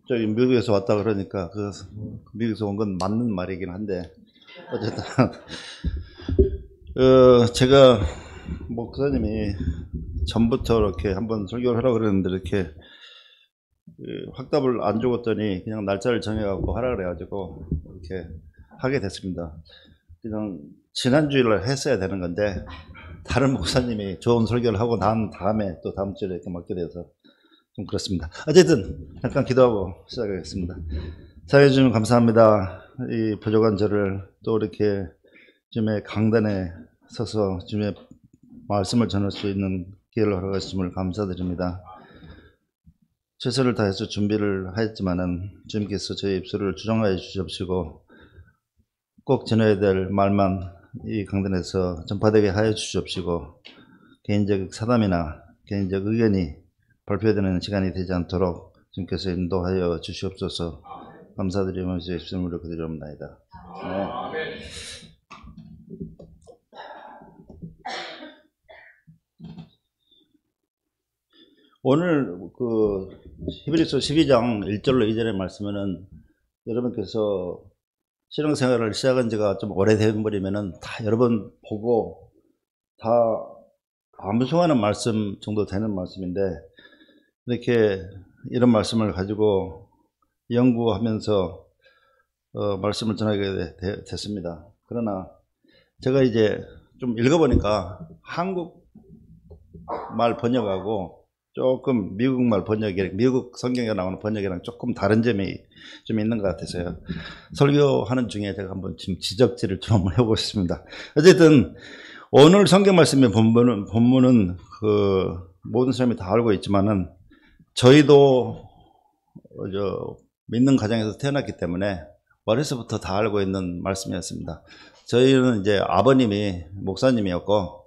저기 미국에서 왔다 그러니까 그 미국에서 온 건 맞는 말이긴 한데 어쨌든 제가 목사님이 전부터 이렇게 한번 설교를 하라고 그랬는데 이렇게 확답을 안 주었더니 그냥 날짜를 정해갖고 하라 그래가지고 이렇게 하게 됐습니다. 그냥 지난주일날 했어야 되는 건데 다른 목사님이 좋은 설교를 하고 난 다음에 또 다음 주에 이렇게 맡게 돼서 좀 그렇습니다. 어쨌든 잠깐 기도하고 시작하겠습니다. 사랑해 주님 감사합니다. 이 부족한 저를 또 이렇게 주님의 강단에 서서 주님의 말씀을 전할 수 있는 기회를 허락하심을 감사드립니다. 최선을 다해서 준비를 하였지만은 주님께서 저희 입술을 주정하여 주시옵시고 꼭 전해야 될 말만 이 강단에서 전파되게 하여 주시옵시고 개인적 사담이나 개인적 의견이 발표되는 시간이 되지 않도록 주님께서 인도하여 주시옵소서. 감사드리며 주의 이름으로 기도드립니다. 네. 오늘 그 히브리서 12장 1절로 2절의 말씀에는 여러분께서 신앙생활을 시작한 지가 좀 오래된 버리면은 다 여러 번 보고 다 암송하는 말씀 정도 되는 말씀인데 이렇게 이런 말씀을 가지고 연구하면서 말씀을 전하게 됐습니다. 그러나 제가 이제 좀 읽어보니까 한국말 번역하고 조금 미국말 번역이, 미국 성경에 나오는 번역이랑 조금 다른 점이 좀 있는 것 같아서요. 설교하는 중에 제가 한번 지금 지적질을 좀 한번 해보고 싶습니다. 어쨌든 오늘 성경 말씀의 본문은 그 모든 사람이 다 알고 있지만은 저희도 믿는 가정에서 태어났기 때문에 어려서부터 다 알고 있는 말씀이었습니다. 저희는 이제 아버님이 목사님이었고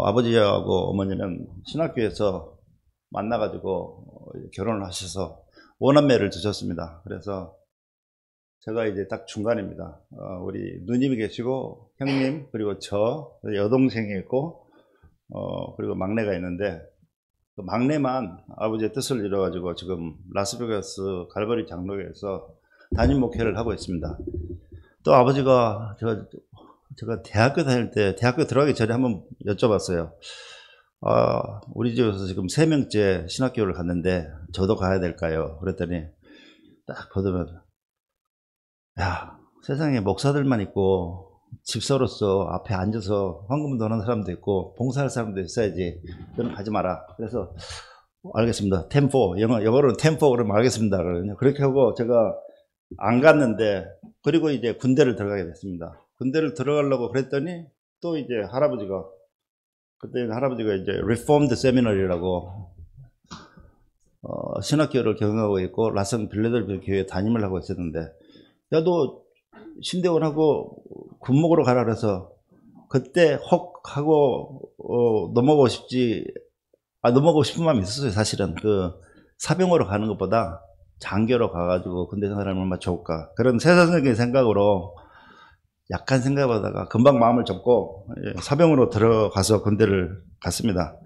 아버지하고 어머니는 신학교에서 만나가지고 결혼을 하셔서 5남매를 두셨습니다. 그래서 제가 이제 딱 중간입니다. 우리 누님이 계시고 형님 그리고 저 여동생이 있고 그리고 막내가 있는데 그 막내만 아버지의 뜻을 이뤄가지고 지금 라스베가스 갈보리 장로교에서 담임 목회를 하고 있습니다. 또 아버지가 제가 대학교 다닐 때 대학교 들어가기 전에 한번 여쭤봤어요. 우리 집에서 지금 3명째 신학교를 갔는데 저도 가야 될까요? 그랬더니 딱 보더면 야, 세상에 목사들만 있고 집사로서 앞에 앉아서 헌금도 하는 사람도 있고 봉사할 사람도 있어야지 너는 가지 마라. 그래서 알겠습니다. 템포 영어로는 템포 그러면 알겠습니다. 그렇게 하고 제가 안 갔는데 그리고 이제 군대를 들어가게 됐습니다. 군대를 들어가려고 그랬더니 또 이제 그때 할아버지가 이제 Reformed Seminary라고 신학교를 경영하고 있고 라성 빌레델피아 교회에 담임을 하고 있었는데 야, 너 신대원하고 군목으로 가라 그래서 그때 혹 하고 넘어가고 싶은 마음이 있었어요. 사실은 그 사병으로 가는 것보다 장교로 가가지고 군대 생활하면 얼마나 좋을까 그런 세상적인 생각으로 약간 생각하다가 금방 마음을 접고 사병으로 들어가서 군대를 갔습니다.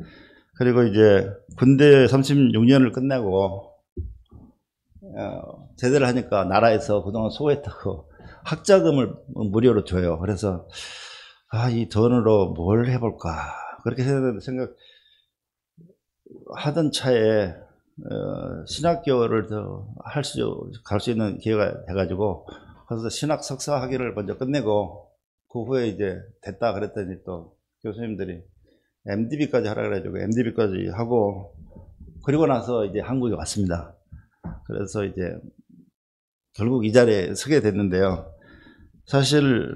그리고 이제 군대 36년을 끝내고 제대를 하니까 나라에서 그동안 수고했다고 학자금을 무료로 줘요. 그래서 이 돈으로 뭘 해볼까 그렇게 생각하던 차에 신학교를 갈 수 있는 기회가 돼가지고 그래서 신학 석사 학위를 먼저 끝내고 그 후에 이제 됐다 그랬더니 또 교수님들이 MDB까지 하라 그래가지고 MDB까지 하고 그리고 나서 이제 한국에 왔습니다. 그래서 이제 결국 이 자리에 서게 됐는데요. 사실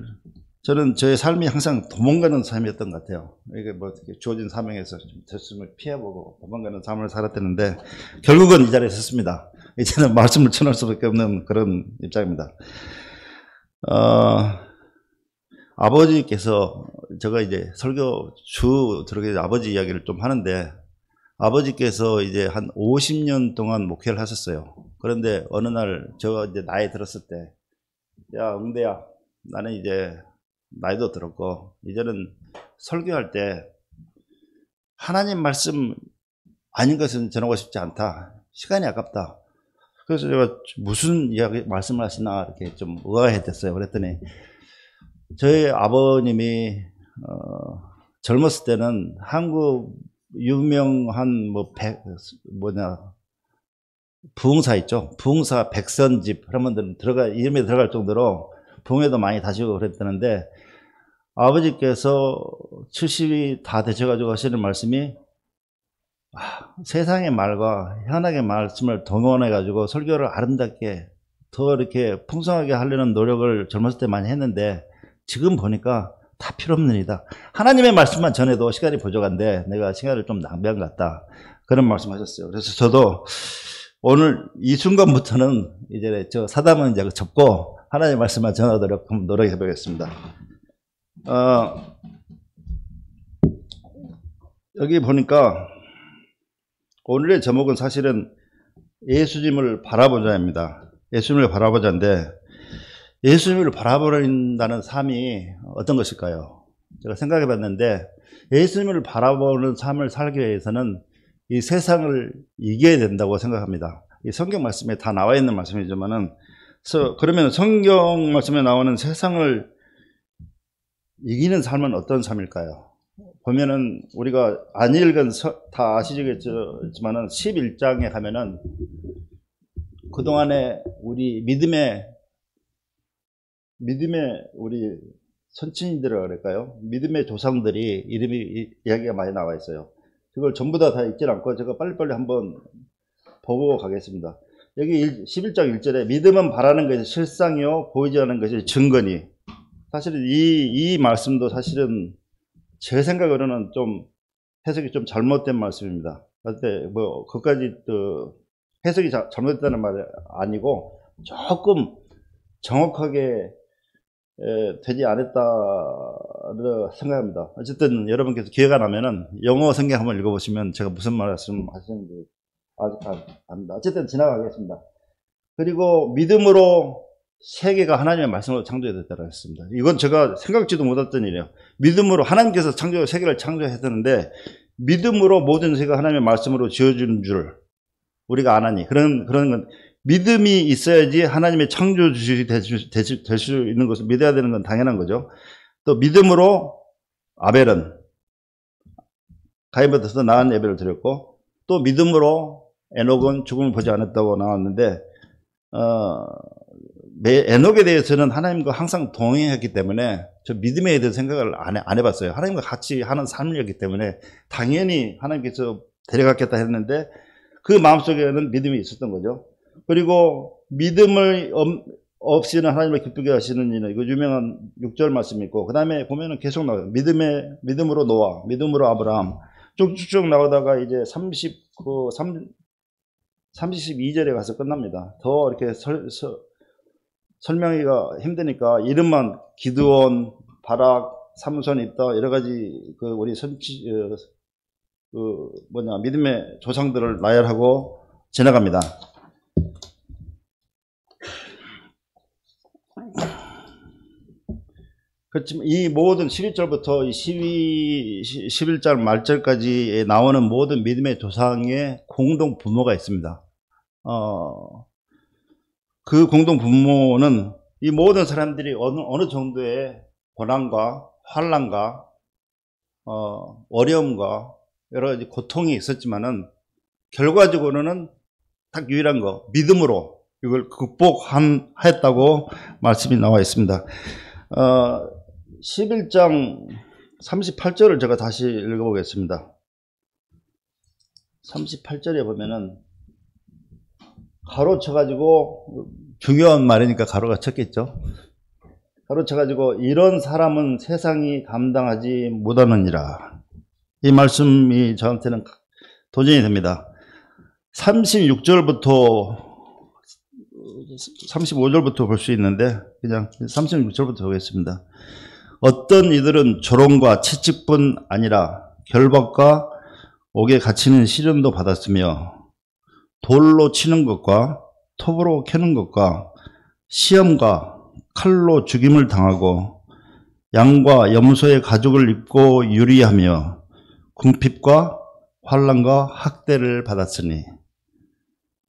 저는 저의 삶이 항상 도망가는 삶이었던 것 같아요. 이게 뭐 주어진 사명에서 좀 됐음을 피해보고 도망가는 삶을 살았다는데 결국은 이 자리에 섰습니다. 이제는 말씀을 전할 수밖에 없는 그런 입장입니다. 아버지께서 제가 이제 설교 들어가서 아버지 이야기를 좀 하는데 아버지께서 이제 한 50년 동안 목회를 하셨어요. 그런데 어느 날 제가 이제 나이 들었을 때 야 응대야 나는 이제 나이도 들었고 이제는 설교할 때 하나님 말씀 아닌 것은 전하고 싶지 않다. 시간이 아깝다. 그래서 제가 무슨 이야기 말씀을 하시나 이렇게 좀 의아해 됐어요. 그랬더니 저희 아버님이 젊었을 때는 한국 유명한 부흥사 있죠. 부흥사 백선집 그런 분들은 이름에 들어갈 정도로 부흥회도 많이 다시고 그랬다는데, 아버지께서 70이 다 되셔가지고 하시는 말씀이 세상의 말과 현학의 말씀을 동원해가지고 설교를 아름답게 더 이렇게 풍성하게 하려는 노력을 젊었을 때 많이 했는데, 지금 보니까 다 필요 없는 일이다. 하나님의 말씀만 전해도 시간이 부족한데 내가 시간을 좀 낭비한 것 같다. 그런 말씀 하셨어요. 그래서 저도 오늘 이 순간부터는 이제 저 사담은 이제 접고 하나님의 말씀만 전하도록 한번 노력해 보겠습니다. 여기 보니까 오늘의 제목은 사실은 예수님을 바라보자입니다. 예수님을 바라보자인데, 예수님을 바라보는다는 삶이 어떤 것일까요? 제가 생각해 봤는데, 예수님을 바라보는 삶을 살기 위해서는 이 세상을 이겨야 된다고 생각합니다. 이 성경 말씀에 다 나와 있는 말씀이지만은, 그러면 성경 말씀에 나오는 세상을 이기는 삶은 어떤 삶일까요? 보면은 우리가 안 읽은 다 아시겠지만은 11장에 가면은 그동안에 우리 믿음의 우리 선친들이라고 그럴까요? 믿음의 조상들이 이야기가 많이 나와 있어요. 그걸 전부 다 읽지 않고 제가 빨리빨리 한번 보고 가겠습니다. 여기 11장 1절에 믿음은 바라는 것이 실상이요 보이지 않는 것이 증거니. 사실은 이 말씀도 사실은 제 생각으로는 좀 해석이 좀 잘못된 말씀입니다. 그때 그것까지 해석이 잘못됐다는 말이 아니고 조금 정확하게 되지 않았다고 생각합니다. 어쨌든 여러분께서 기회가 나면은 영어 성경 한번 읽어보시면 제가 무슨 말씀 하시는지 아직 압니다. 어쨌든 지나가겠습니다. 그리고 믿음으로 세계가 하나님의 말씀으로 창조되었다고 했습니다. 이건 제가 생각지도 못했던 일이에요. 믿음으로 하나님께서 세계를 창조했었는데, 믿음으로 모든 세계가 하나님의 말씀으로 지어주는 줄 우리가 안 하니, 그런 건 믿음이 있어야지 하나님의 창조주이 될 수 있는 것을 믿어야 되는 건 당연한 거죠. 또 믿음으로 아벨은 가인보다 더 나은 예배를 드렸고, 또 믿음으로 에녹은 죽음을 보지 않았다고 나왔는데, 에녹에 대해서는 하나님과 항상 동행했기 때문에 저 믿음에 대해서 생각을 안 해봤어요. 하나님과 같이 하는 삶이었기 때문에 당연히 하나님께서 데려갔겠다 했는데 그 마음속에는 믿음이 있었던 거죠. 그리고 믿음을 없이는 하나님을 기쁘게 하시는 이는, 이거 유명한 6절 말씀이 있고, 그 다음에 보면은 계속 나와요. 믿음으로 노아, 믿음으로 아브라함, 쭉쭉 나오다가 이제 32절에 가서 끝납니다. 더 이렇게 설명하기가 힘드니까 이름만 기드온, 바락, 삼손 있다, 여러 가지 우리 믿음의 조상들을 나열하고 지나갑니다. 그렇지만 이 모든 11절부터 11절 말절까지 나오는 모든 믿음의 조상의 공동 부모가 있습니다. 그 공동 부모는 이 모든 사람들이 어느 정도의 고난과 환난과 어려움과 여러 가지 고통이 있었지만은 결과적으로는 딱 유일한 거, 믿음으로 이걸 극복했다고 말씀이 나와 있습니다. 11장 38절을 제가 다시 읽어보겠습니다. 38절에 보면은 가로 쳐가지고, 중요한 말이니까 가로가 쳤겠죠. 가로 쳐가지고 이런 사람은 세상이 감당하지 못하느니라. 이 말씀이 저한테는 도전이 됩니다. 36절부터 35절부터 볼 수 있는데 그냥 36절부터 보겠습니다. 어떤 이들은 조롱과 채찍뿐 아니라 결박과 옥에 갇히는 시련도 받았으며 돌로 치는 것과 톱으로 캐는 것과 시험과 칼로 죽임을 당하고 양과 염소의 가죽을 입고 유리하며 궁핍과 환난과 학대를 받았으니,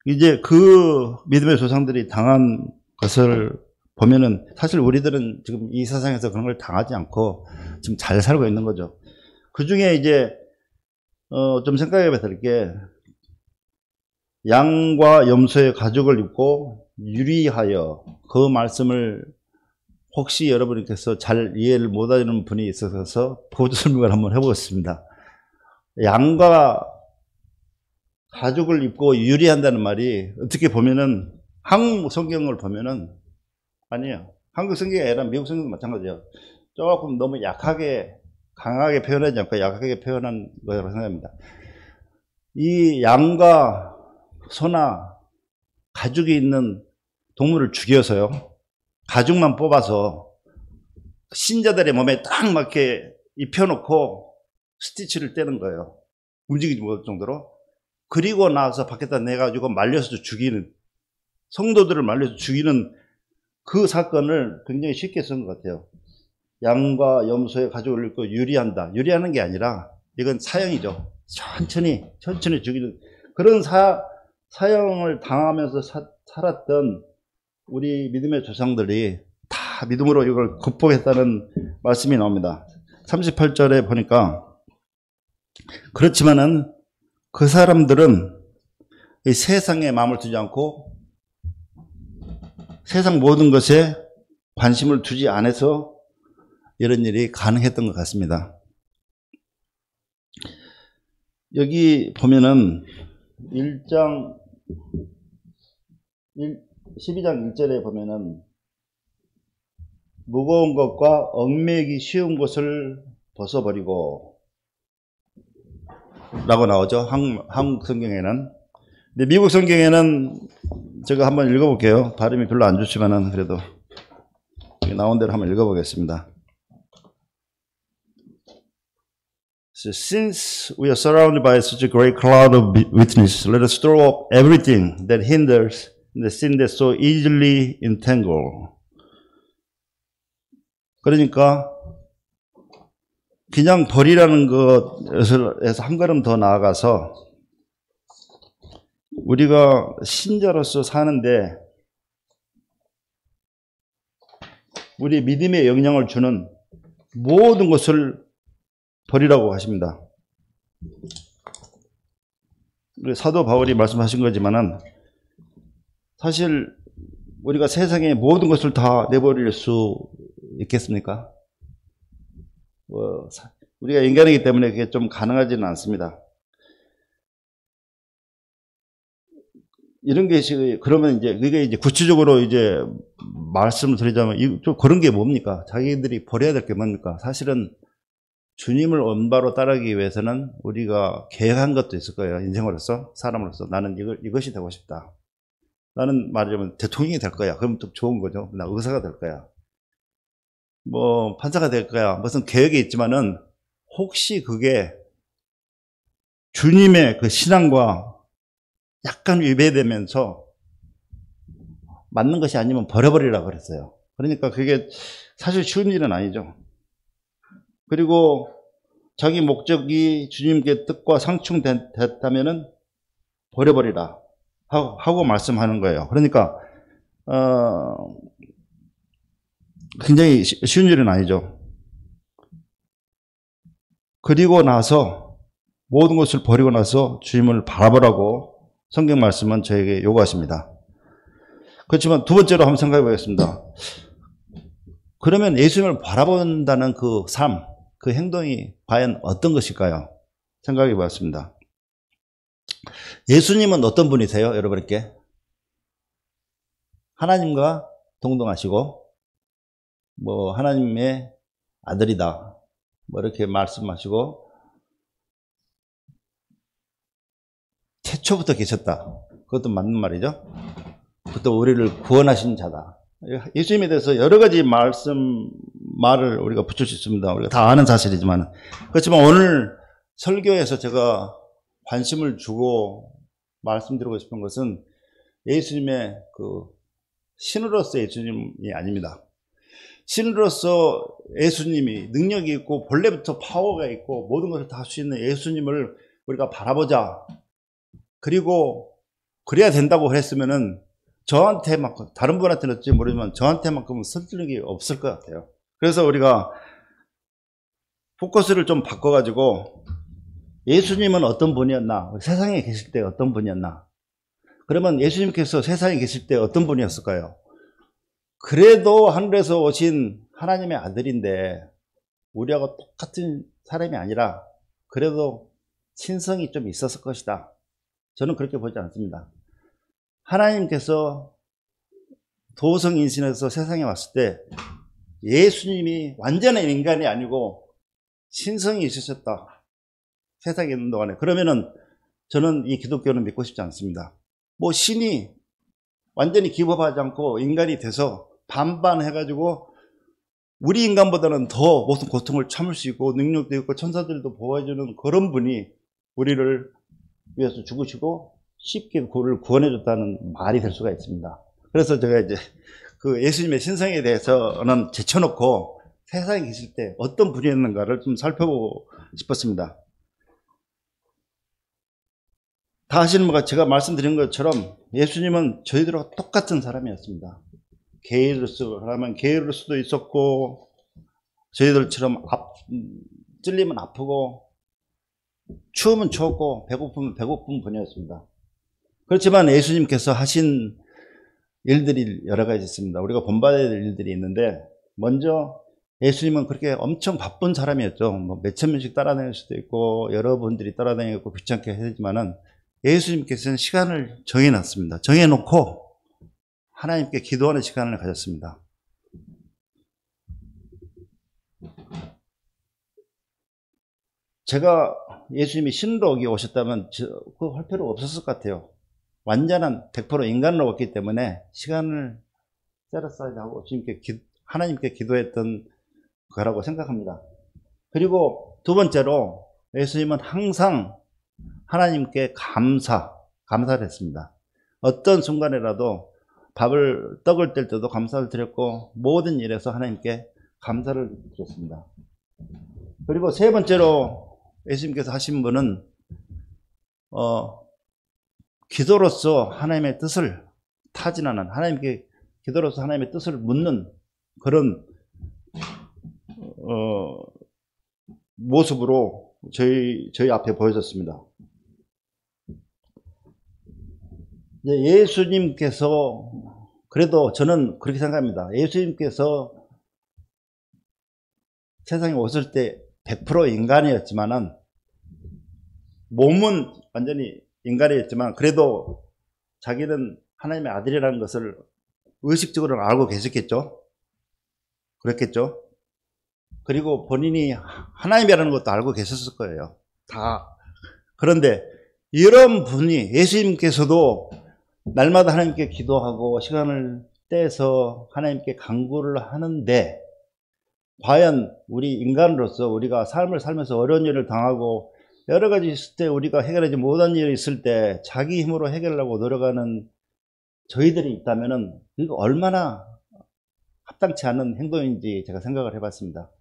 이제 그 믿음의 조상들이 당한 것을 보면은 사실 우리들은 지금 이 세상에서 그런 걸 당하지 않고 지금 잘 살고 있는 거죠. 그 중에 이제 좀 생각해 봐야 될 게, 양과 염소의 가죽을 입고 유리하여, 그 말씀을 혹시 여러분께서 잘 이해를 못하는 분이 있어서 보조 설명을 한번 해보겠습니다. 양과 가죽을 입고 유리한다는 말이 어떻게 보면은 한국 성경을 보면은, 아니에요. 한국 성경이 아니라 미국 성경도 마찬가지예요. 조금 너무 약하게, 강하게 표현하지 않고 약하게 표현한 거라고 생각합니다. 이 양과 소나 가죽이 있는 동물을 죽여서요, 가죽만 뽑아서 신자들의 몸에 딱 맞게 입혀놓고 스티치를 떼는 거예요. 움직이지 못할 정도로. 그리고 나서 밖에다 내가지고 말려서 죽이는, 성도들을 말려서 죽이는 그 사건을 굉장히 쉽게 쓴 것 같아요. 양과 염소의 가죽을 입고 유리한다. 유리하는 게 아니라 이건 사형이죠. 천천히 죽이는 그런 사형을 당하면서 살았던 우리 믿음의 조상들이 다 믿음으로 이걸 극복했다는 말씀이 나옵니다. 38절에 보니까, 그렇지만은 그 사람들은 이 세상에 마음을 두지 않고 세상 모든 것에 관심을 두지 않아서 이런 일이 가능했던 것 같습니다. 여기 보면은 12장 1절에 보면은 무거운 것과 얽매기 쉬운 것을 벗어버리고 라고 나오죠. 한국 성경에는. 근데 미국 성경에는 제가 한번 읽어볼게요. 발음이 별로 안 좋지만은 그래도 나온 대로 한번 읽어보겠습니다. So, since we are surrounded by such a great cloud of witnesses, let us throw off everything that hinders the sin that so easily entangle. 그러니까 그냥 버리라는 것에서 한 걸음 더 나아가서 우리가 신자로서 사는데 우리 믿음에 영향을 주는 모든 것을 버리라고 하십니다. 사도 바울이 말씀하신 거지만은 사실 우리가 세상의 모든 것을 다 내버릴 수 있겠습니까? 우리가 인간이기 때문에 그게 좀 가능하지는 않습니다. 이런 게, 그러면 이제, 그게 이제 구체적으로 이제 말씀을 드리자면, 좀 그런 게 뭡니까? 자기들이 버려야 될 게 뭡니까? 사실은 주님을 원바로 따르기 위해서는 우리가 계획한 것도 있을 거예요. 인생으로서, 사람으로서. 나는 이것이 되고 싶다. 나는 말하자면 대통령이 될 거야. 그럼 또 좋은 거죠. 나 의사가 될 거야. 뭐, 판사가 될 거야. 무슨 계획이 있지만은, 혹시 그게 주님의 그 신앙과 약간 위배되면서 맞는 것이 아니면 버려버리라고 그랬어요. 그러니까 그게 사실 쉬운 일은 아니죠. 그리고 자기 목적이 주님께 뜻과 상충됐다면은 버려버리라 하고 말씀하는 거예요. 그러니까 굉장히 쉬운 일은 아니죠. 그리고 나서 모든 것을 버리고 나서 주님을 바라보라고 성경 말씀은 저에게 요구하십니다. 그렇지만 두 번째로 한번 생각해 보겠습니다. 그러면 예수님을 바라본다는 그 삶, 그 행동이 과연 어떤 것일까요? 생각해 보았습니다. 예수님은 어떤 분이세요, 여러분께? 하나님과 동등하시고, 뭐, 하나님의 아들이다. 뭐, 이렇게 말씀하시고, 태초부터 계셨다. 그것도 맞는 말이죠. 그것도 우리를 구원하신 자다. 예수님에 대해서 여러 가지 말을 우리가 붙일 수 있습니다. 우리가 다 아는 사실이지만. 그렇지만 오늘 설교에서 제가 관심을 주고 말씀드리고 싶은 것은 예수님의 그 신으로서 예수님이 아닙니다. 신으로서 예수님이 능력이 있고 본래부터 파워가 있고 모든 것을 다 할 수 있는 예수님을 우리가 바라보자. 그리고 그래야 된다고 했으면은 저한테만큼, 다른 분한테는 어찌 모르지만 저한테만큼은 설득력이 없을 것 같아요. 그래서 우리가 포커스를 좀 바꿔가지고 예수님은 어떤 분이었나? 세상에 계실 때 어떤 분이었나? 그러면 예수님께서 세상에 계실 때 어떤 분이었을까요? 그래도 하늘에서 오신 하나님의 아들인데 우리하고 똑같은 사람이 아니라 그래도 신성이 좀 있었을 것이다. 저는 그렇게 보지 않습니다. 하나님께서 도성인신에서 세상에 왔을 때 예수님이 완전한 인간이 아니고 신성이 있으셨다. 세상에 있는 동안에. 그러면은 저는 이 기독교는 믿고 싶지 않습니다. 뭐 신이 완전히 기법하지 않고 인간이 돼서 반반 해가지고 우리 인간보다는 더 모든 고통을 참을 수 있고 능력도 있고 천사들도 보호해주는 그런 분이 우리를 위해서 죽으시고 쉽게 그를 구원해줬다는 말이 될 수가 있습니다. 그래서 제가 이제 그 예수님의 신성에 대해서는 제쳐놓고 세상에 계실 때 어떤 분이었는가를 좀 살펴보고 싶었습니다. 다 아시는 것과 제가 말씀드린 것처럼 예수님은 저희들과 똑같은 사람이었습니다. 게으르면 게으를 수도 있었고 저희들처럼 찔리면 아프고 추우면 추웠고 배고프면 배고픈 분이었습니다. 그렇지만 예수님께서 하신 일들이 여러 가지 있습니다. 우리가 본받아야 될 일들이 있는데 먼저 예수님은 그렇게 엄청 바쁜 사람이었죠. 뭐 몇천 명씩 따라다닐 수도 있고 여러분들이 따라다니고 귀찮게 하지만은 예수님께서는 시간을 정해놨습니다. 정해놓고 하나님께 기도하는 시간을 가졌습니다. 제가 예수님이 신으로 여기 오셨다면 그거 할 필요가 없었을 것 같아요. 완전한 100% 인간으로 왔기 때문에 시간을 세라사이드 하고 하나님께 기도했던 거라고 생각합니다. 그리고 두 번째로 예수님은 항상 하나님께 감사를 했습니다. 어떤 순간이라도 떡을 뗄 때도 감사를 드렸고 모든 일에서 하나님께 감사를 드렸습니다. 그리고 세 번째로 예수님께서 하신 분은 기도로서 하나님의 뜻을 타진하는 하나님께 기도로서 하나님의 뜻을 묻는 그런 모습으로 저희 앞에 보여졌습니다. 예수님께서 그래도 저는 그렇게 생각합니다. 예수님께서 세상에 오실 때 100% 인간이었지만은 몸은 완전히 인간이었지만 그래도 자기는 하나님의 아들이라는 것을 의식적으로는 알고 계셨겠죠. 그랬겠죠. 그리고 본인이 하나님이라는 것도 알고 계셨을 거예요. 다. 그런데 이런 분이 예수님께서도 날마다 하나님께 기도하고 시간을 떼서 하나님께 간구를 하는데 과연 우리 인간으로서 우리가 삶을 살면서 어려운 일을 당하고 여러 가지 있을 때 우리가 해결하지 못한 일이 있을 때 자기 힘으로 해결하려고 노력하는 저희들이 있다면은 이거 얼마나 합당치 않은 행동인지 제가 생각을 해봤습니다.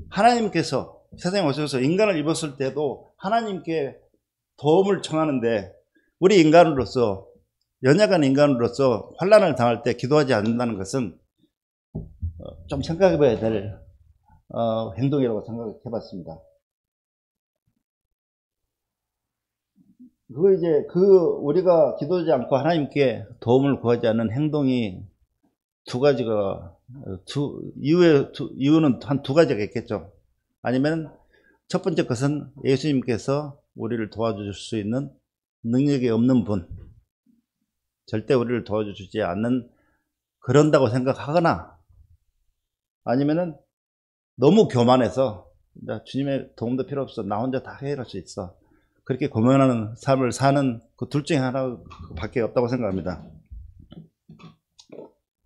하나님께서 세상에 오셔서 인간을 입었을 때도 하나님께 도움을 청하는데 우리 인간으로서 연약한 인간으로서 환난을 당할 때 기도하지 않는다는 것은 좀 생각해 봐야 될 행동이라고 생각해 봤습니다. 우리가 기도하지 않고 하나님께 도움을 구하지 않는 행동이 이유는 한 두 가지가 있겠죠. 아니면 첫 번째 것은 예수님께서 우리를 도와줄 수 있는 능력이 없는 분, 절대 우리를 도와주지 않는 그런다고 생각하거나 아니면은 너무 교만해서 주님의 도움도 필요 없어, 나 혼자 다 해결할 수 있어, 그렇게 고민하는 삶을 사는 그 둘 중에 하나밖에 없다고 생각합니다.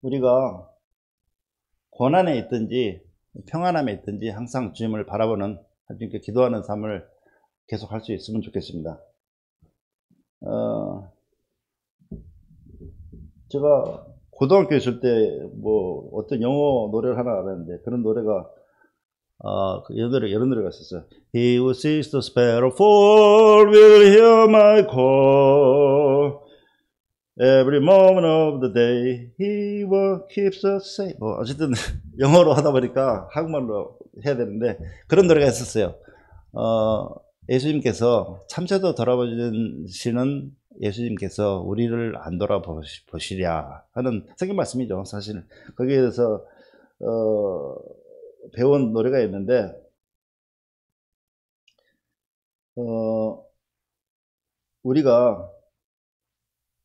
우리가 고난에 있든지 평안함에 있든지 항상 주님을 바라보는, 하나님께 기도하는 삶을 계속 할 수 있으면 좋겠습니다. 제가 고등학교 있을 때 뭐 어떤 영어 노래를 하나 알았는데 그런 노래가 이런 노래가 있었어요. He who sees the sparrow fall will hear my call. Every moment of the day, He will keep us safe. 뭐 어쨌든 영어로 하다 보니까 한국말로 해야 되는데 그런 노래가 있었어요. 예수님께서 참새도 돌아보시는 예수님께서 우리를 안 돌아보시랴 하는 성경 말씀이죠. 사실 거기에 대해서 배운 노래가 있는데 우리가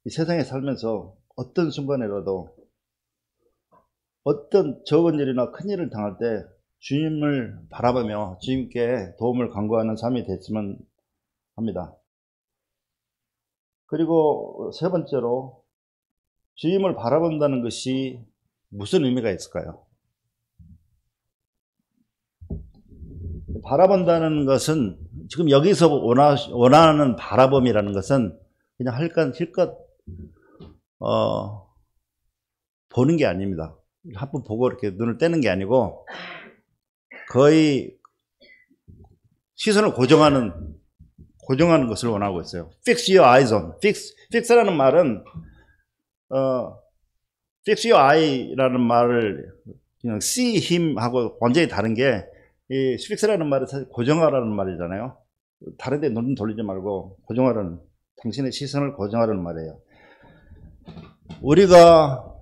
이 세상에 살면서 어떤 순간이라도 어떤 적은 일이나 큰 일을 당할 때 주님을 바라보며 주님께 도움을 간구하는 삶이 됐으면 합니다. 그리고 세 번째로 주님을 바라본다는 것이 무슨 의미가 있을까요? 바라본다는 것은 지금 여기서 원하는 바라봄이라는 것은 그냥 실컷 보는 게 아닙니다. 한번 보고 이렇게 눈을 떼는 게 아니고 거의 시선을 고정하는 것을 원하고 있어요. Fix your eyes on. fix라는 말은 fix your eye라는 말을 그냥 see him 하고 완전히 다른 게 이 fix라는 말은 사실 고정하라는 말이잖아요. 다른 데 눈 돌리지 말고 고정하라는, 당신의 시선을 고정하라는 말이에요. 우리가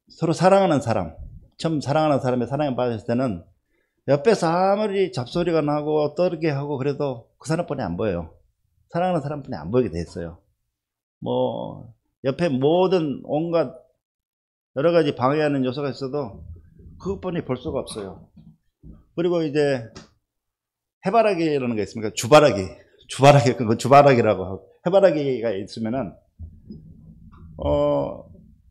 서로 사랑하는 사람, 처음 사랑하는 사람의 사랑에 빠졌을 때는 옆에서 아무리 잡소리가 나고 떠들게 하고 그래도 그 사람뿐이 안 보여요. 사랑하는 사람뿐이 안 보이게 돼 있어요. 뭐 옆에 모든 온갖 여러 가지 방해하는 요소가 있어도 그것뿐이 볼 수가 없어요. 그리고 이제 해바라기라는 게 있습니까? 주바라기라고 하고, 해바라기가 있으면은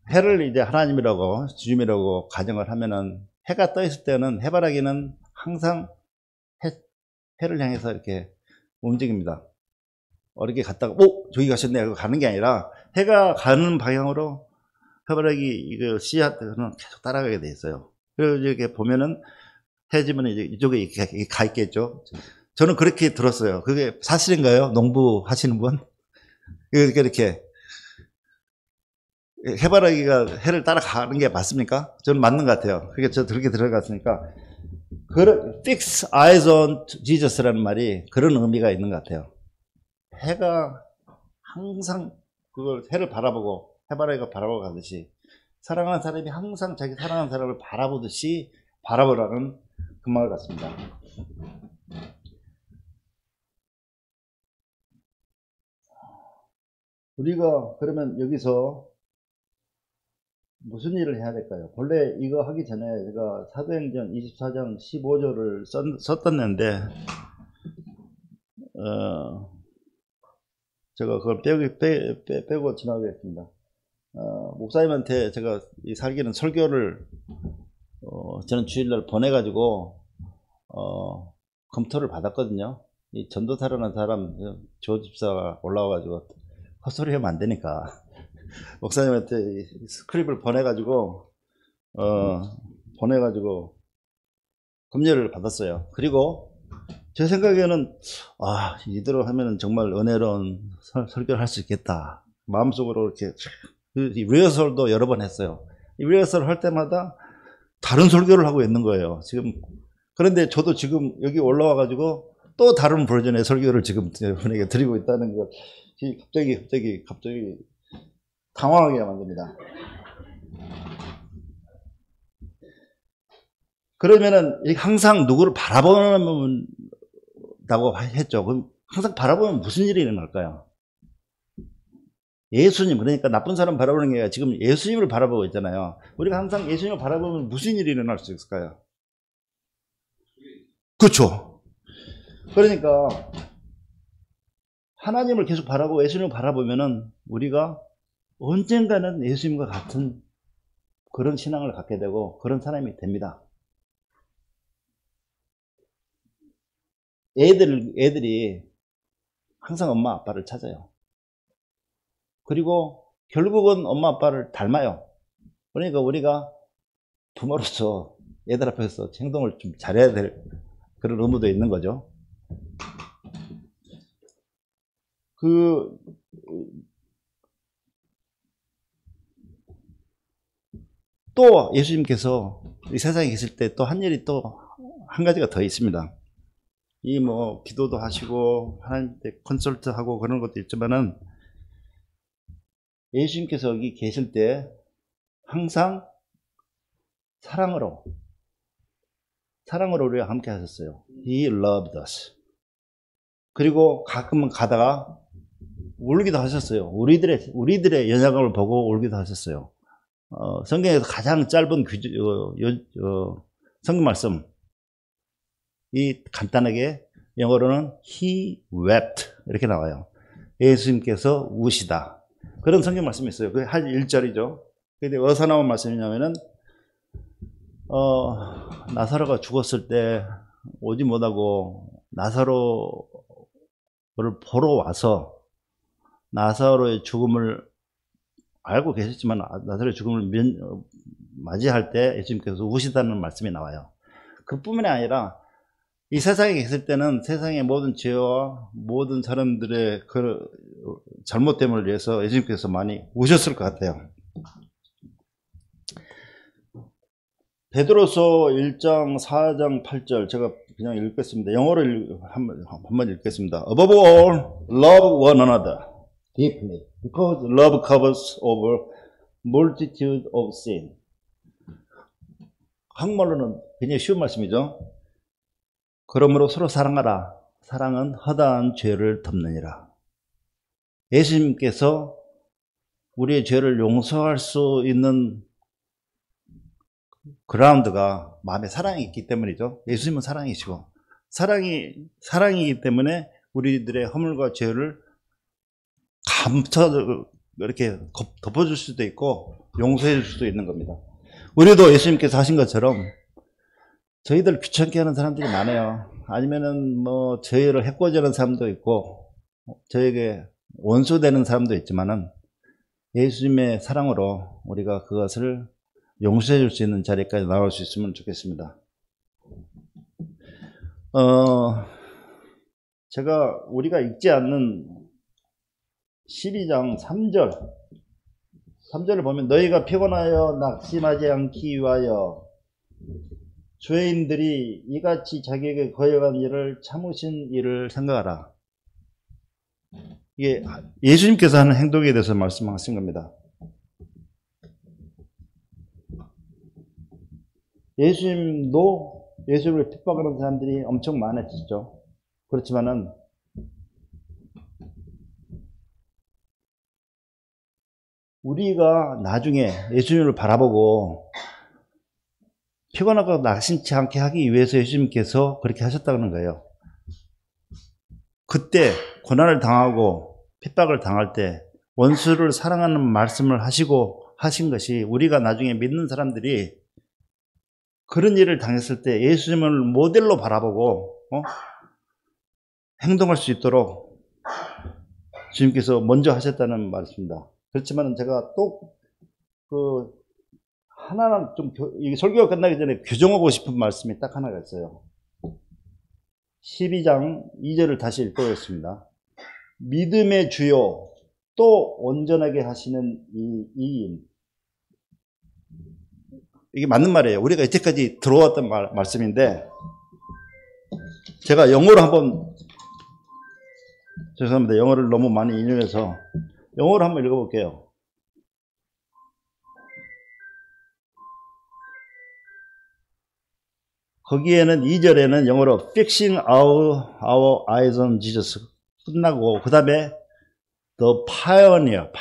해를 이제 하나님이라고 주님이라고 가정을 하면은 해가 떠 있을 때는 해바라기는 항상 해를 향해서 이렇게 움직입니다. 어렵게 갔다가 저기 가셨네 하고 가는 게 아니라 해가 가는 방향으로 해바라기 이거 씨앗들은 계속 따라가게 돼 있어요. 그리고 이렇게 보면은 해지면 이제 이쪽에 이렇게 가 있겠죠. 저는 그렇게 들었어요. 그게 사실인가요? 농부 하시는 분? 이렇게 해바라기가 해를 따라가는 게 맞습니까? 저는 맞는 것 같아요. 그게 저 그렇게 들어갔으니까. Fix eyes on Jesus라는 말이 그런 의미가 있는 것 같아요. 해가 항상 그걸 해를 바라보고 해바라기가 바라보고 가듯이 사랑하는 사람이 항상 자기 사랑하는 사람을 바라보듯이 바라보라는 그 말 같습니다. 우리가 그러면 여기서 무슨 일을 해야 될까요? 본래 이거 하기 전에 제가 사도행전 24장 15절을 썼었는데 제가 그걸 빼고 지나가겠습니다. 목사님한테 제가 이 살기는 설교를 저는 주일날 보내가지고 검토를 받았거든요. 이 전도사라는 사람 조 집사가 올라와가지고 헛소리 하면 안 되니까 목사님한테 스크립을 보내가지고 검열을 받았어요. 그리고 제 생각에는 이대로 하면 정말 은혜로운 설교를 할 수 있겠다. 마음속으로 이렇게 리허설도 여러 번 했어요. 이 리허설 할 때마다 다른 설교를 하고 있는 거예요. 지금 그런데 저도 지금 여기 올라와가지고 또 다른 버전의 설교를 지금 여러분에게 드리고 있다는 걸 갑자기 당황하게 만듭니다. 그러면은 항상 누구를 바라본다고 했죠. 그럼 항상 바라보면 무슨 일이 일어날까요? 예수님, 그러니까 나쁜 사람 바라보는 게 아니라 지금 예수님을 바라보고 있잖아요. 우리가 항상 예수님을 바라보면 무슨 일이 일어날 수 있을까요? 그렇죠. 그러니까 하나님을 계속 바라보고 예수님을 바라보면은 우리가 언젠가는 예수님과 같은 그런 신앙을 갖게 되고 그런 사람이 됩니다. 애들이 항상 엄마 아빠를 찾아요. 그리고 결국은 엄마 아빠를 닮아요. 그러니까 우리가 부모로서 애들 앞에서 행동을 좀 잘해야 될 그런 의무도 있는 거죠. 또 예수님께서 이 세상에 계실 때 또 한 일이 또 한 가지가 더 있습니다. 이 뭐 기도도 하시고 하나님께 컨설트하고 그런 것도 있지만은 예수님께서 여기 계실 때 항상 사랑으로 우리와 함께 하셨어요. He loved us. 그리고 가끔은 가다가 울기도 하셨어요. 우리들의 연약함을 보고 울기도 하셨어요. 성경에서 가장 짧은 성경 말씀, 이 간단하게 영어로는 He wept 이렇게 나와요. 예수님께서 우시다. 그런 성경 말씀이 있어요. 그게 한 1절이죠. 근데 어디서 나온 말씀이냐면은 나사로가 죽었을 때 오지 못하고 나사로를 보러 와서 나사로의 죽음을 알고 계셨지만 나사로의 죽음을 맞이할 때 예수님께서 우시다는 말씀이 나와요. 그뿐만이 아니라 이 세상에 계실 때는 세상의 모든 죄와 모든 사람들의 그 잘못됨을 위해서 예수님께서 많이 우셨을 것 같아요. 베드로서 1장 4장 8절 제가 그냥 읽겠습니다. 영어로 한번 읽겠습니다. Above all, love one another deeply, because love covers over multitude of sin. 한국말로는 굉장히 쉬운 말씀이죠. 그러므로 서로 사랑하라. 사랑은 허다한 죄를 덮느니라. 예수님께서 우리의 죄를 용서할 수 있는 그라운드가 마음에 사랑이 있기 때문이죠. 예수님은 사랑이시고 사랑이기 때문에 우리들의 허물과 죄를 이렇게 덮어줄 수도 있고 용서해 줄 수도 있는 겁니다. 우리도 예수님께서 하신 것처럼 저희들 귀찮게 하는 사람들이 많아요. 아니면은 뭐 저희를 해코지하는 사람도 있고 저에게 원수되는 사람도 있지만은 예수님의 사랑으로 우리가 그것을 용서해 줄 수 있는 자리까지 나올 수 있으면 좋겠습니다. 우리가 읽지 않는 12장 3절을 보면 너희가 피곤하여 낙심하지 않기 위하여 죄인들이 이같이 자기에게 거역한 일을 참으신 일을 생각하라. 이게 예수님께서 하는 행동에 대해서 말씀하신 겁니다. 예수님도 예수를 핍박하는 사람들이 엄청 많았죠. 그렇지만은 우리가 나중에 예수님을 바라보고 피곤하고 낙심치 않게 하기 위해서 예수님께서 그렇게 하셨다는 거예요. 그때 고난을 당하고 핍박을 당할 때 원수를 사랑하는 말씀을 하신 것이 우리가 나중에 믿는 사람들이 그런 일을 당했을 때 예수님을 모델로 바라보고 행동할 수 있도록 주님께서 먼저 하셨다는 말씀입니다. 그렇지만 제가 또 하나는 좀 설교가 끝나기 전에 교정하고 싶은 말씀이 딱 하나가 있어요. 12장 2절을 다시 읽어보겠습니다. 믿음의 주요 또 온전하게 하시는 이인. 이게 맞는 말이에요. 우리가 이때까지 들어왔던 말씀인데 제가 영어로 한번 죄송합니다. 영어를 너무 많이 인용해서 영어로 한번 읽어볼게요. 거기에는 2절에는 영어로 Fixing our eyes on Jesus 끝나고 그 다음에 The Pioneer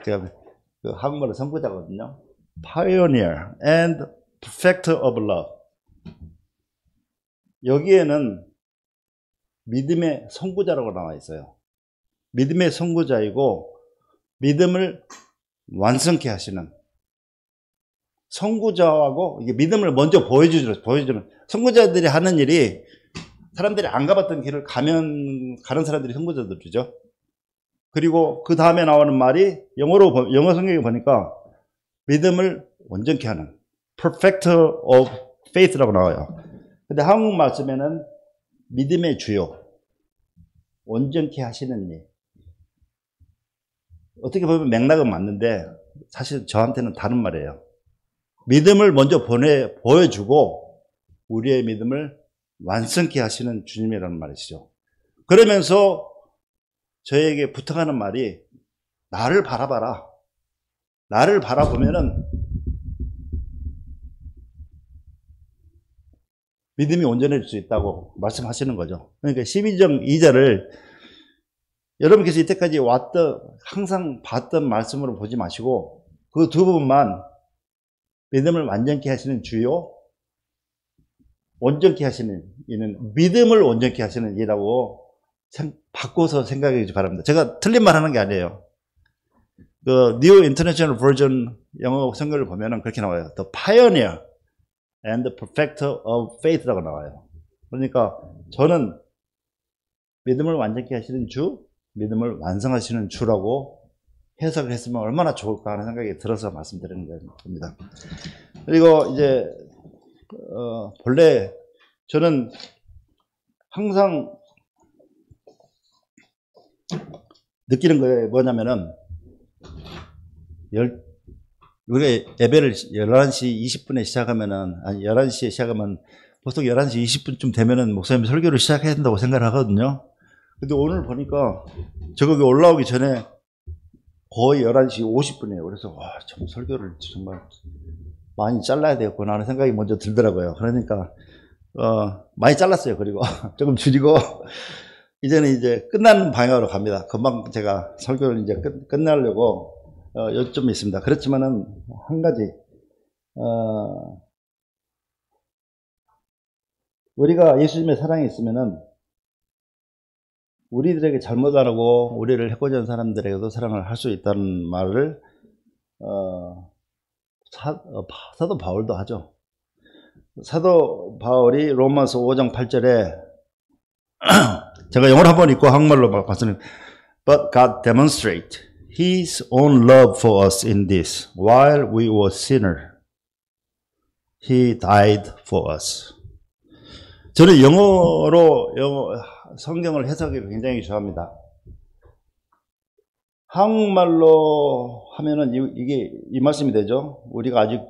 제가 그 한국말로 선구자거든요. Pioneer and Perfecter of Love. 여기에는 믿음의 선구자라고 나와 있어요. 믿음의 선구자이고 믿음을 완성케 하시는 선구자하고 이게 믿음을 먼저 보여주는 선구자들이 하는 일이 사람들이 안 가봤던 길을 가는 사람들이 선구자들이죠. 그리고 그 다음에 나오는 말이 영어 성경에 보니까 믿음을 온전케 하는 Perfecter of Faith라고 나와요. 근데 한국 말씀에는 믿음의 주요 온전케 하시는 일. 어떻게 보면 맥락은 맞는데 사실 저한테는 다른 말이에요. 믿음을 먼저 보여주고 우리의 믿음을 완성케 하시는 주님이라는 말이시죠. 그러면서 저에게 부탁하는 말이 나를 바라봐라. 나를 바라보면은 믿음이 온전해질 수 있다고 말씀하시는 거죠. 그러니까 12장 2절을 여러분께서 이때까지 항상 봤던 말씀으로 보지 마시고 그 두 부분만 믿음을 완전케 하시는 주요, 온전케 하시는 이는 믿음을 온전케 하시는 이라고 바꿔서 생각해 주시기 바랍니다. 제가 틀린 말 하는 게 아니에요. 그 New International Version 영어 성경을 보면은 그렇게 나와요. The Pioneer and the Perfecter of Faith라고 나와요. 그러니까 저는 믿음을 완전케 하시는 주, 믿음을 완성하시는 주라고 해석을 했으면 얼마나 좋을까 하는 생각이 들어서 말씀드리는 겁니다. 그리고 이제 본래 저는 항상 느끼는 게 뭐냐면은 우리가 예배를 11시 20분에 시작하면은, 아니 11시에 시작하면 보통 11시 20분쯤 되면은 목사님 설교를 시작해야 된다고 생각을 하거든요. 근데 오늘 보니까 저거기 올라오기 전에 거의 11시 50분이에요. 그래서 와, 참 설교를 정말 많이 잘라야 되겠구나 하는 생각이 먼저 들더라고요. 그러니까 많이 잘랐어요. 그리고 조금 줄이고 이제는 이제 끝나는 방향으로 갑니다. 금방 제가 설교를 이제 끝내려고 요점이 있습니다. 그렇지만은 한 가지 우리가 예수님의 사랑이 있으면은 우리들에게 잘못 안 하고 우리를 해코지 한 사람들에게도 사랑을 할 수 있다는 말을 사도 바울도 하죠. 사도 바울이 로마서 5장 8절에 제가 영어로 한번 읽고 한국말로 봤으니 But God demonstrate His own love for us in this while we were sinners He died for us. 저는 영어 성경을 해석을 굉장히 좋아합니다. 한국말로 하면은 이게 이 말씀이 되죠. 우리가 아직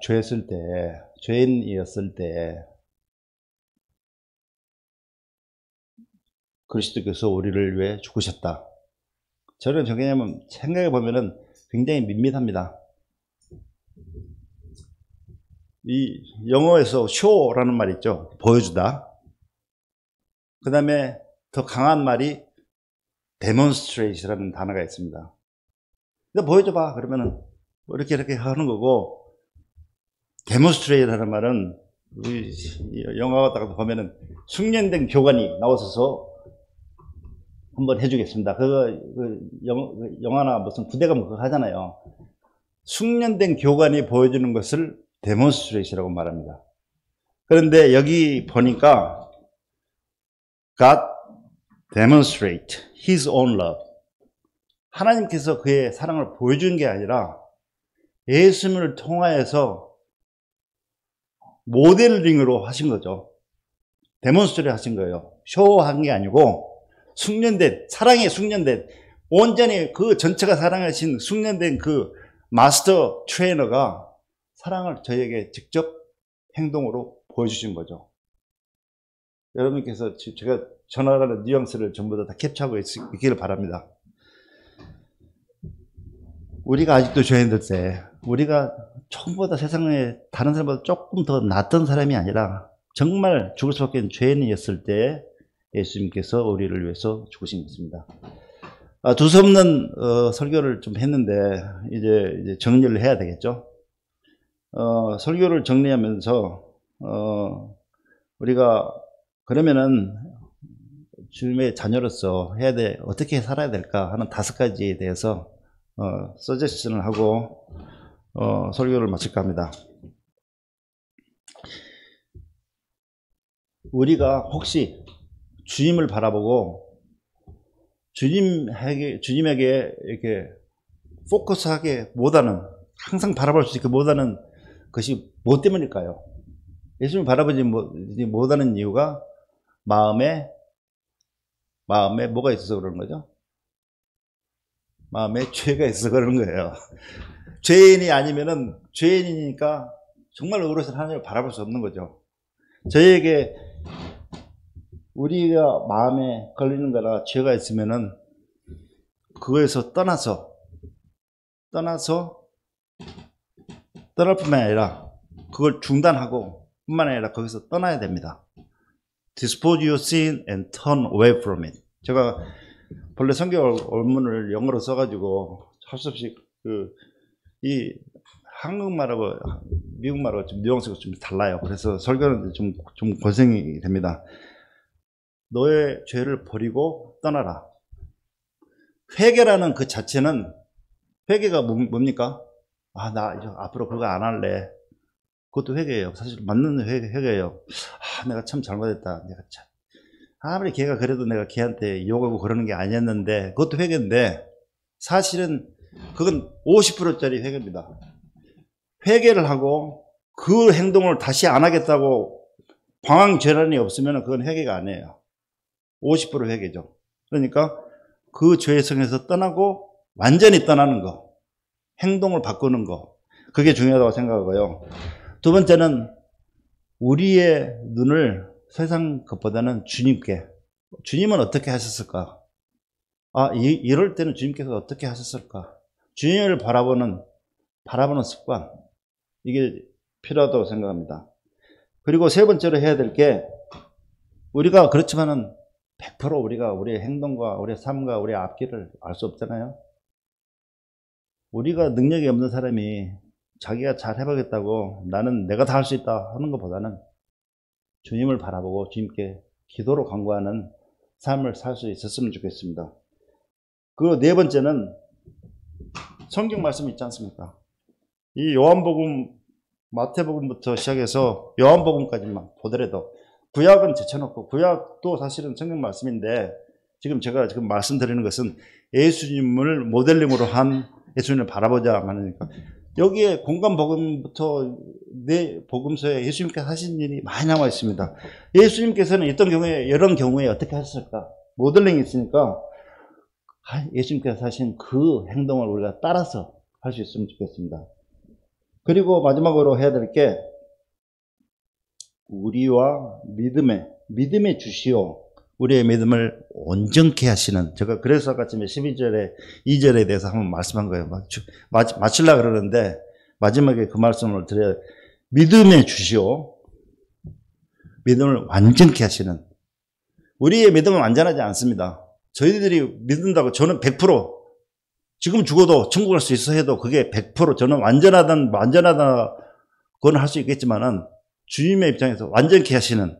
죄인이었을 때 그리스도께서 우리를 위해 죽으셨다. 저는 저 개념은 생각해 보면은 굉장히 밋밋합니다. 이 영어에서 show라는 말이 있죠. 보여주다. 그 다음에 더 강한 말이 demonstrate라는 단어가 있습니다. 보여줘봐. 그러면은 이렇게 하는 거고, demonstrate라는 말은 우리 영화 같다가 보면은 숙련된 교관이 나와서 한번 해주겠습니다. 영화나 무슨 부대감 그거 하잖아요. 숙련된 교관이 보여주는 것을 demonstrate라고 말합니다. 그런데 여기 보니까 God demonstrate His own love. 하나님께서 그의 사랑을 보여주는 게 아니라 예수님을 통하여서 모델링으로 하신 거죠. 데몬스트레이트 하신 거예요. 쇼한 게 아니고 사랑에 숙련된, 온전히 그 전체가 사랑하신 숙련된 그 마스터 트레이너가 사랑을 저에게 직접 행동으로 보여주신 거죠. 여러분께서 제가 전하는 뉘앙스를 전부 다 캡처하고 있기를 바랍니다. 우리가 아직도 죄인들 때, 우리가 처음보다 세상에 다른 사람보다 조금 더 낫던 사람이 아니라 정말 죽을 수밖에 없는 죄인이었을 때 예수님께서 우리를 위해서 죽으신 것입니다. 두서없는 설교를 좀 했는데 이제 정리를 해야 되겠죠. 설교를 정리하면서 우리가 그러면은 주님의 자녀로서 어떻게 살아야 될까 하는 5가지에 대해서 서제션을 하고 설교를 마칠까 합니다. 우리가 혹시 주님을 바라보고 주님에게 이렇게 포커스하게 못하는, 항상 바라볼 수 있게 못하는 것이 뭐 때문일까요? 예수님을 바라보지 못하는 이유가 마음에 뭐가 있어서 그러는 거죠? 마음에 죄가 있어서 그러는 거예요. 죄인이 아니면은 죄인이니까 정말 의로우신 하나님을 바라볼 수 없는 거죠. 저희에게 우리가 마음에 걸리는 거나 죄가 있으면은 그거에서 떠날 뿐만 아니라 그걸 중단하고 뿐만 아니라 거기서 떠나야 됩니다. Dispose your sin and turn away from it. 제가 본래 성경 원문을 영어로 써가지고 할 수 없이 이 한국말하고 미국말하고 좀 뉘앙스가 좀 달라요. 그래서 설교는 좀 고생이 됩니다. 너의 죄를 버리고 떠나라. 회개라는 그 자체는, 회개가 뭡니까? 나 이제 앞으로 그거 안 할래. 그것도 회개예요. 사실 맞는 회개예요. 내가 참 잘못했다. 내가 참 아무리 걔가 그래도 내가 걔한테 욕하고 그러는 게 아니었는데, 그것도 회개인데 사실은 그건 50%짜리 회개입니다. 회개를 하고 그 행동을 다시 안 하겠다고 방황죄란이 없으면 그건 회개가 아니에요. 50% 회개죠. 그러니까 그 죄성에서 떠나고 완전히 떠나는 거, 행동을 바꾸는 거, 그게 중요하다고 생각하고요. 두 번째는 우리의 눈을 세상 것보다는 주님께, 주님은 어떻게 하셨을까? 이럴 때는 주님께서 어떻게 하셨을까? 주님을 바라보는 습관, 이게 필요하다고 생각합니다. 그리고 세 번째로 해야 될 게, 우리가 그렇지만은 100% 우리가 우리의 행동과 우리의 삶과 우리의 앞길을 알 수 없잖아요. 우리가 능력이 없는 사람이 자기가 잘 해보겠다고 나는 내가 다 할 수 있다 하는 것보다는 주님을 바라보고 주님께 기도로 간구하는 삶을 살 수 있었으면 좋겠습니다. 그리고 네 번째는 성경 말씀 있지 않습니까? 이 요한복음, 마태복음부터 시작해서 요한복음까지만 보더라도, 구약은 제쳐놓고, 구약도 사실은 성경 말씀인데 제가 지금 말씀드리는 것은 예수님을 모델링으로 한, 예수님을 바라보자 하니까, 여기에 공간복음부터 네 복음서에 예수님께서 하신 일이 많이 나와 있습니다. 예수님께서는 이런 경우에 어떻게 하셨을까? 모델링이 있으니까 예수님께서 하신 그 행동을 우리가 따라서 할 수 있으면 좋겠습니다. 그리고 마지막으로 해야 될 게, 우리와 믿음의 주시오, 우리의 믿음을 온전케 하시는, 제가 그래서 아까 12절에 2절에 대해서 한번 말씀한 거예요. 마치려고 그러는데 마지막에 그 말씀을 드려야, 믿음의 주시오, 믿음을 완전케 하시는. 우리의 믿음은 완전하지 않습니다. 저희들이 믿는다고 저는 100% 지금 죽어도 천국 갈 수 있어 해도 그게 100% 저는 완전하다 그건 할 수 있겠지만은, 주님의 입장에서 완전케 하시는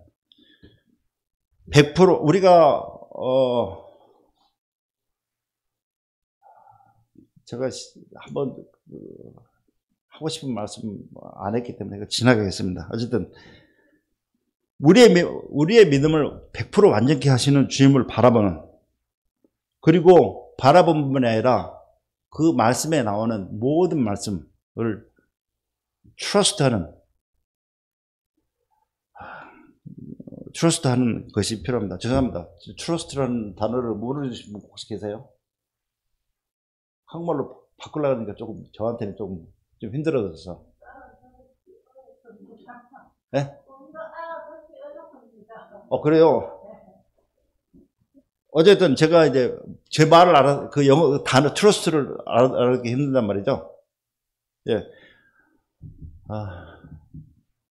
100% 우리가 제가 한번 하고 싶은 말씀 안 했기 때문에 지나가겠습니다. 어쨌든 우리의 믿음을 100% 완전케 하시는 주님을 바라보는, 그리고 바라본 뿐만이 아니라 그 말씀에 나오는 모든 말씀을 트러스트하는 것이 필요합니다. 죄송합니다. 트러스트라는 단어를 모르시는 분 혹시 계세요? 한국말로 바꾸려고 하니까 조금 저한테는 좀 힘들어져서. 네? 그래요. 어쨌든 제가 이제 제 말을 그 영어 단어 트러스트를 알기 힘든단 말이죠. 예.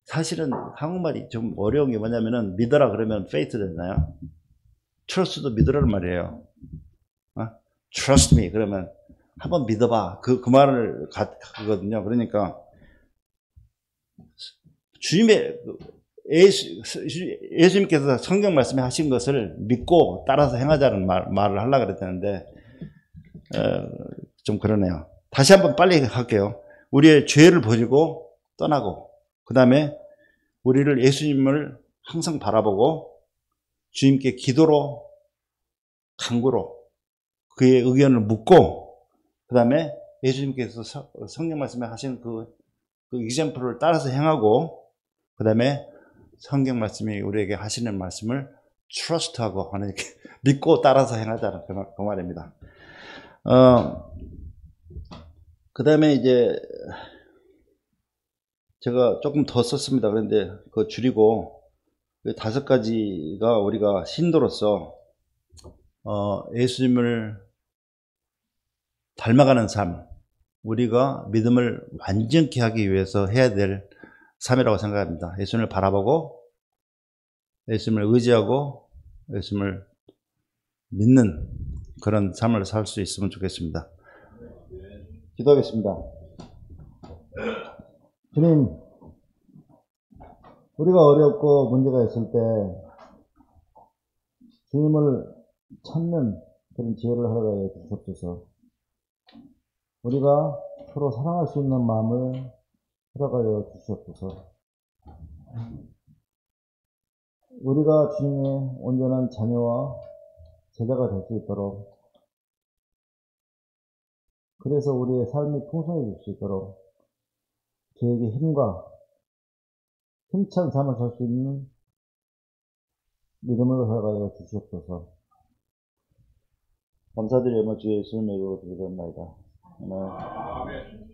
사실은 한국말이 좀 어려운 게 뭐냐면은, 믿어라 그러면 faith 되나요? trust도 믿으라는 말이에요. trust me 그러면 한번 믿어봐. 그 말을 가거든요. 그러니까 예수님께서 성경 말씀에 하신 것을 믿고 따라서 행하자는 말을 하려고 그랬다는데, 좀 그러네요. 다시 한번 빨리 할게요. 우리의 죄를 버리고 떠나고, 그 다음에 우리를 예수님을 항상 바라보고 주님께 기도로, 간구로 그의 의견을 묻고, 그 다음에 예수님께서 성경 말씀에 하신 그 example를 따라서 행하고, 그 다음에 성경 말씀이 우리에게 하시는 말씀을 trust하고 하는, 믿고 따라서 행하자는 그 말입니다. 그 다음에 이제 제가 조금 더 썼습니다. 그런데 그거 줄이고 5가지가 우리가 신도로서 예수님을 닮아가는 삶, 우리가 믿음을 완전케 하기 위해서 해야 될 삶이라고 생각합니다. 예수님을 바라보고 예수님을 의지하고 예수님을 믿는 그런 삶을 살 수 있으면 좋겠습니다. 기도하겠습니다. 주님, 우리가 어렵고 문제가 있을 때 주님을 찾는 그런 지혜를 허락하여 주옵소서. 우리가 서로 사랑할 수 있는 마음을 허락하여 주시옵소서. 우리가 주님의 온전한 자녀와 제자가 될 수 있도록, 그래서 우리의 삶이 풍성해질 수 있도록 저에게 힘과 힘찬 삶을 살 수 있는 믿음을 허락하여 주시옵소서. 감사드리며 주 예수님의 이름으로 기도합니다. 아멘.